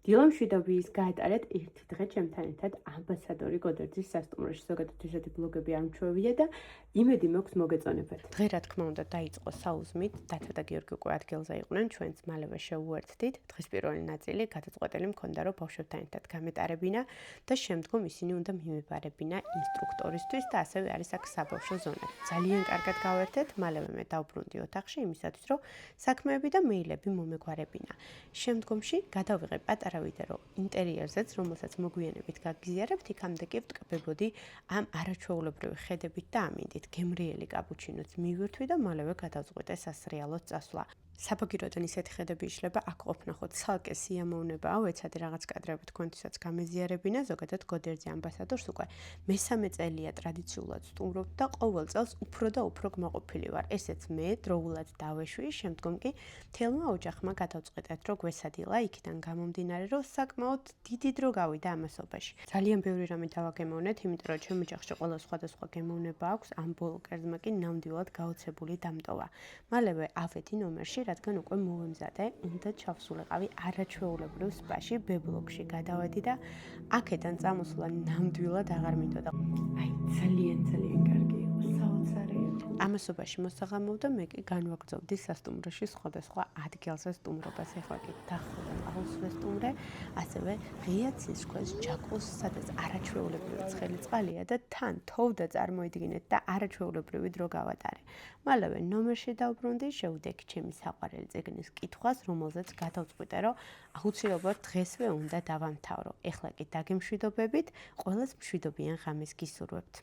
დილამ მშვიდობის გაეტარეთ ერთი დღე ჩემთან ერთად ამბასადორი გოდერძის სასტუმროში. ზოგადად ესეთი ბლოგები არ მჩვევია და იმედი მაქვს მოგეწონებათ. დღე რა თქმა უნდა დაიწყო საუზმით, დათა და გიორგი უკვე ადგილზე იყვნენ, ჩვენც მალევე შევუერთდით. დღის პირველი ნაწილი გადაწყვეტილი მქონდა, რომ ბავშვებთან ერთად გამეტარებინა და შემდგომ ისინი უნდა მიმეფარებინა ინსტრუქტორისთვის და ასევე არის აქ საბავშვო ზონა. ძალიან კარგად გავერთეთ, მალევე მე დავბრუნდი ოთახში იმისათვის, რომ საქმეები და მეილები მომეგვარებინა. შემდგომში გადავიღე პატარა ვიდეო ინტერიერზეც, რომელსაც მოგვიანებით გაგიზიარებთ, იქამდე კი ვტკბებოდი ამ არაჩვეულებრივი ხედებით და ამინდით. გემრიელი კაპუჩინოც მივირთვი და მალევე გადავწყვიტე სასრიალოდ წასვლა. საბაგიროდან ისეთი ხედები იშლება, აქ ყოფნახოთ ცალკე სიამოვნებაა, ვეცადი რაღაც კადრები თქვენთვისაც გამეზიარებინა, ზოგადად გოდერძი ამბასადორს უკვე მესამე წელია ტრადიციულად სტუმრობ და ყოველ წელს უფრო და უფრო გმაყოფილი ვარ. ესეც მე დროულად დავეშვი, შემდგომ კი მთელმა ოჯახმა გადავწყვეტეთ, რომ გვესადილა, იქიდან გამომდინარე, რომ საკმაოდ დიდი დრო გავიდა ამასობაში. ძალიან ბევრი რამე დავაგემოვნეთ, იმიტომ რომ ჩემ ოჯახში ყველა სხვადასხვა გემოვნება აქვს, ამ ბოლო კერძმა კი ნამდვილად გაოცებული დამტოვა. მალევე ავედი ნომერში, რადგან უკვე მოვემზადე, უნდა ჩავსულიყავი არაჩვეულებრივ სპაში, ბებლოგში გადავედი და აქედან წამოსვლა ნამდვილად აღარ მინდოდა. აი, ძალიან კარგი იყო, საოცარი იყო. ამასობაში მოსაღამოვდა, მე კი განვაგრძობდი სასტუმროში სხვადასხვა ადგილზე სტუმრობას. ეხლა კი დახვდა ყავს ვესტუმრე, ასევე ღია ცისქვეშ ჯაკუს, სადაც არაჩვეულებრივი ცხელი წყალია და თან თოვდა წარმოიდგინეთ და არაჩვეულებრივი დრო გავატარე. მალევე ნომერში დავბრუნდი, შევდექი ჩემი საყვარელი წიგნის კითხვას, რომელზეც გადავწყვიტე, რომ აუცილებლად დღესვე უნდა დავამთავრო. ეხლა კი დაგემშვიდობებით, ყველას მშვიდობიან ღამეს გისურვებთ.